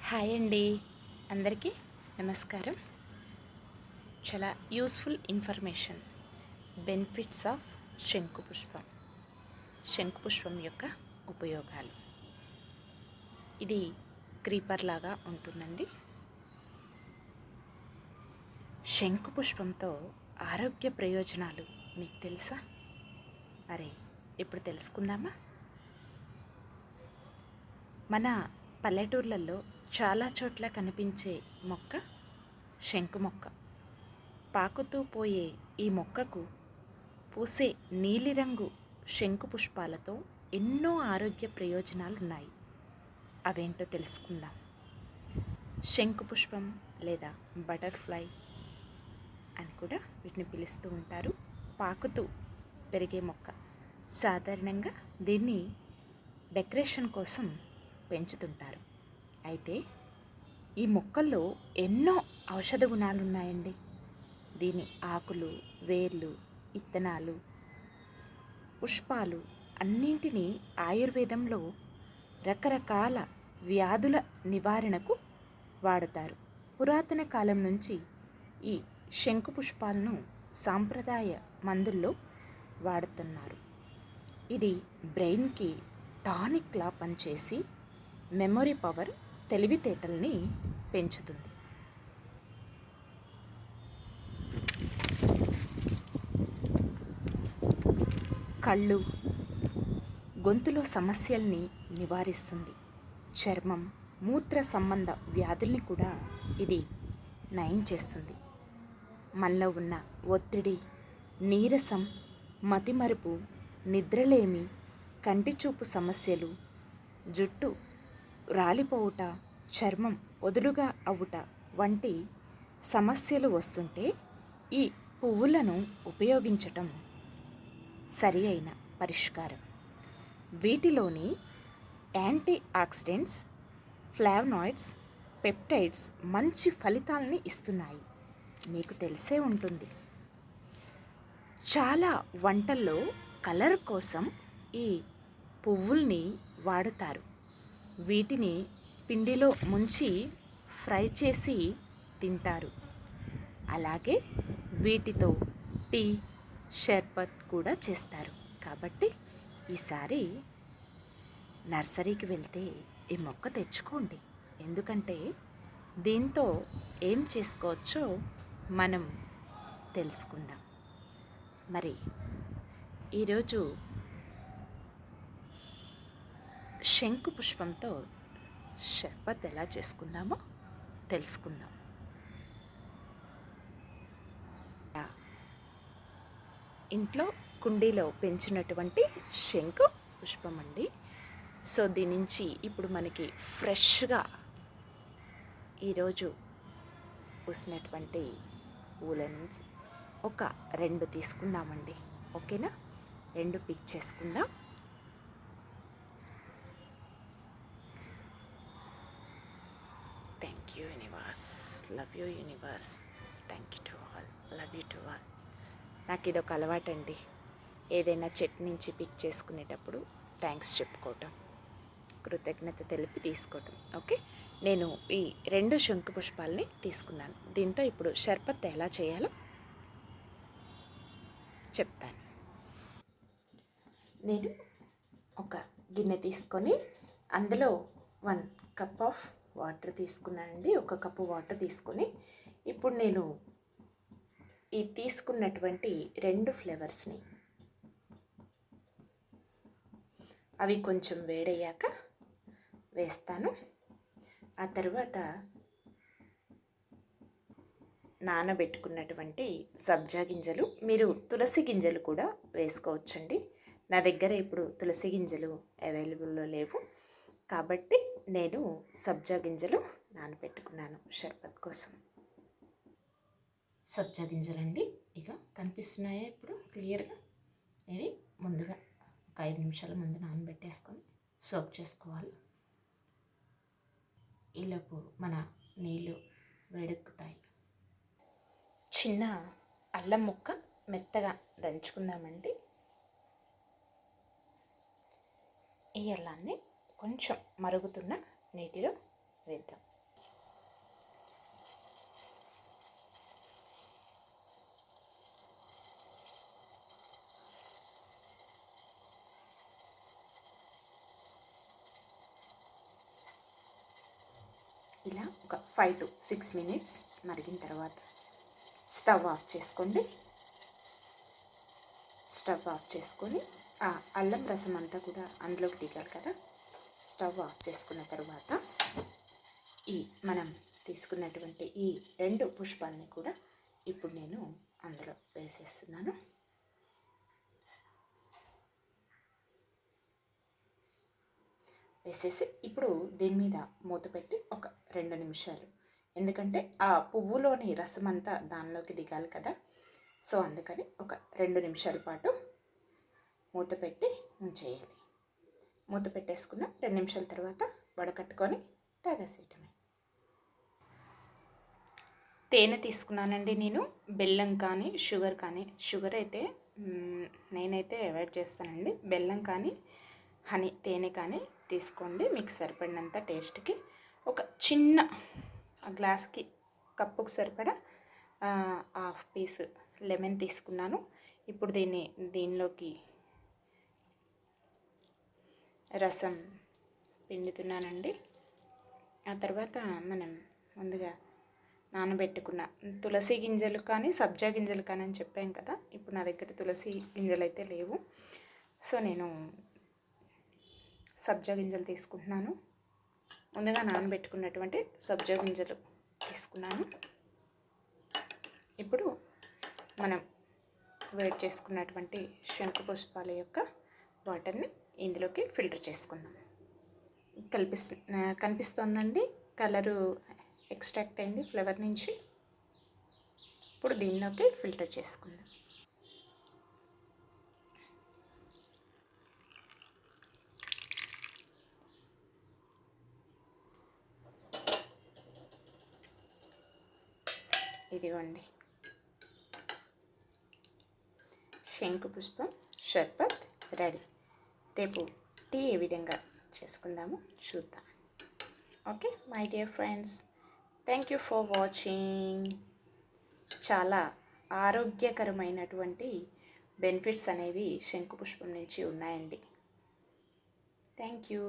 Hi అండి, అందరికీ నమస్కారం. చాలా యూస్ఫుల్ ఇన్ఫర్మేషన్, బెనిఫిట్స్ ఆఫ్ శంకుపుష్పం. శంకుపుష్పం యొక్క ఉపయోగాలు. ఇది క్రీపర్ లాగా ఉంటుందండి. శంకుపుష్పంతో ఆరోగ్య ప్రయోజనాలు మీకు తెలుసా? అరే, ఇప్పుడు తెలుసుకుందామా? మన పల్లెటూర్లలో చాలా చోట్ల కనిపించే మొక్క శంకు మొక్క. పాకుతూ పోయే ఈ మొక్కకు పూసే నీలిరంగు శంకు పుష్పాలతో ఎన్నో ఆరోగ్య ప్రయోజనాలున్నాయి. అవేంటో తెలుసుకుందాం. శంకు పుష్పం లేదా బటర్ఫ్లై అని కూడా వీటిని పిలుస్తూ ఉంటారు. పాకుతూ పెరిగే మొక్క. సాధారణంగా దీన్ని డెకరేషన్ కోసం పెంచుతుంటారు. అయితే ఈ మొక్కల్లో ఎన్నో ఔషధ గుణాలు ఉన్నాయండి. దీని ఆకులు, వేర్లు, ఇత్తనాలు, పుష్పాలు అన్నింటినీ ఆయుర్వేదంలో రకరకాల వ్యాధుల నివారణకు వాడతారు. పురాతన కాలం నుంచి ఈ శంకు పుష్పాలను సాంప్రదాయ మందుల్లో వాడుతున్నారు. ఇది బ్రెయిన్కి టానిక్లా పనిచేసి మెమొరీ పవర్, తెలివితేటల్ని పెంచుతుంది. కళ్ళు, గొంతులో సమస్యల్ని నివారిస్తుంది. చర్మం, మూత్ర సంబంధ వ్యాధుల్ని కూడా ఇది నయం చేస్తుంది. మనలో ఉన్న ఒత్తిడి, నీరసం, మతిమరుపు, నిద్రలేమి, కంటిచూపు సమస్యలు, జుట్టు రాలిపోవుట, చర్మం వదులుగా అవ్వుట వంటి సమస్యలు వస్తుంటే ఈ పువ్వులను ఉపయోగించటం సరి అయిన పరిష్కారం. వీటిలోని యాంటీ ఆక్సిడెంట్స్, ఫ్లావనాయిడ్స్, పెప్టైడ్స్ మంచి ఫలితాలని ఇస్తున్నాయి. మీకు తెలిసే ఉంటుంది. చాలా వంటల్లో కలర్ కోసం ఈ పువ్వుల్ని వాడుతారు. వీటిని పిండిలో ముంచి ఫ్రై చేసి తింటారు. అలాగే వీటితో టీ, షర్బత్ కూడా చేస్తారు. కాబట్టి ఈసారి నర్సరీకి వెళ్తే ఈ మొక్క తెచ్చుకోండి. ఎందుకంటే దీంతో ఏం చేసుకోవచ్చో మనం తెలుసుకుందాం. మరి ఈరోజు శంకు పుష్పంతో షర్బత్ ఎలా చేసుకుందామో తెలుసుకుందాం. ఇంట్లో కుండీలో పెంచినటువంటి శంకు పుష్పం అండి. సో దీని నుంచి ఇప్పుడు మనకి ఫ్రెష్గా ఈరోజు పూసినటువంటి పూల నుంచి ఒక 2 తీసుకుందామండి. ఓకేనా? 2 పిక్ చేసుకుందాం. Thank you universe, love you universe, thank you to all, love you to all. నాకు ఇదొక అలవాటండి. ఏదైనా చెట్టు నుంచి పిక్ చేసుకునేటప్పుడు థ్యాంక్స్ చెప్పుకోవటం, కృతజ్ఞత తెలిపి తీసుకోవటం. ఓకే, నేను ఈ 2 శంకు పుష్పాలని తీసుకున్నాను. దీంతో ఇప్పుడు షర్బత్ ఎలా చేయాలో చెప్తాను. నేను ఒక గిన్నె తీసుకొని అందులో 1 కప్ ఆఫ్ వాటర్ తీసుకున్నానండి. 1 కప్పు వాటర్ తీసుకొని ఇప్పుడు నేను ఈ తీసుకున్నటువంటి 2 ఫ్లేవర్స్ని అవి కొంచెం వేడయ్యాక వేస్తాను. ఆ తర్వాత నానబెట్టుకున్నటువంటి సబ్జా గింజలు, మీరు తులసి గింజలు కూడా వేసుకోవచ్చండి. నా దగ్గర ఇప్పుడు తులసి గింజలు అవైలబుల్లో లేవు కాబట్టి నేను సబ్జా గింజలు నానబెట్టుకున్నాను షర్బత్ కోసం. సబ్జా గింజలండి, ఇక కనిపిస్తున్నాయా ఇప్పుడు క్లియర్గా? ఇవి ముందుగా ఒక 5 నిమిషాల ముందు నానబెట్టేసుకొని సోక్ చేసుకోవాలి. ఈలోపు మన నీళ్ళు వేడెక్కుతాయి. చిన్న అల్లం ముక్క మెత్తగా దంచుకుందామండి. ఈ అల్లాన్ని కొంచెం మరుగుతున్న నీటిలో వేద్దాం. ఇలా ఒక 5 to 6 minutes మరిగిన తర్వాత స్టవ్ ఆఫ్ చేసుకోండి. స్టవ్ ఆఫ్ చేసుకొని ఆ అల్లం రసం అంతా కూడా అందులోకి దిగాలి కదా. స్టవ్ ఆఫ్ చేసుకున్న తర్వాత ఈ మనం తీసుకున్నటువంటి ఈ 2 పుష్పాలని కూడా ఇప్పుడు నేను అందులో వేసేస్తున్నాను. వేసేసి ఇప్పుడు దీని మీద మూత పెట్టి ఒక 2 నిమిషాలు, ఎందుకంటే ఆ పువ్వులోని రసం అంతా దానిలోకి దిగాలి కదా. సో అందుకని ఒక 2 నిమిషాల పాటు మూత పెట్టి ఉంచేయాలి. మూత పెట్టేసుకున్న 2 నిమిషాల తర్వాత వడకట్టుకొని తాగేసేయటమే. తేనె తీసుకున్నానండి నేను. బెల్లం కానీ షుగర్ కానీ, షుగర్ అయితే నేనైతే అవాయిడ్ చేస్తానండి. బెల్లం కానీ హనీ తేనె కానీ తీసుకోండి, మీకు సరిపడినంత టేస్ట్కి. ఒక చిన్న గ్లాస్కి కప్పుకు సరిపడా హాఫ్ పీస్ లెమన్ తీసుకున్నాను. ఇప్పుడు దీనిలోకి రసం పిండుతున్నానండి. ఆ తర్వాత మనం ముందుగా నానబెట్టుకున్న తులసి గింజలు కానీ సబ్జా గింజలు కానీ అని చెప్పాను కదా. ఇప్పుడు నా దగ్గర తులసి గింజలు అయితే లేవు, సో నేను సబ్జా గింజలు తీసుకుంటున్నాను. ముందుగా నానబెట్టుకున్నటువంటి సబ్జా గింజలు తీసుకున్నాను. ఇప్పుడు మనం వేడి చేసుకున్నటువంటి శంకు పుష్పాల యొక్క వాటర్ని ఇందులోకి ఫిల్టర్ చేసుకుందాం. కనిపిస్తోందండి, కలరు ఎక్స్ట్రాక్ట్ అయింది ఫ్లేవర్ నుంచి. ఇప్పుడు దీనిలోకి ఫిల్టర్ చేసుకుందాం. ఇదిగోండి, శంకు పుష్పం షర్బత్ రెడీ. రేపు టీ ఏ విధంగా చేసుకుందాము చూద్దాం. Okay my dear friends, thank you for watching. చాలా ఆరోగ్యకరమైనటువంటి బెనిఫిట్స్ అనేవి శంకు పుష్పం నుంచి ఉన్నాయండి. Thank you.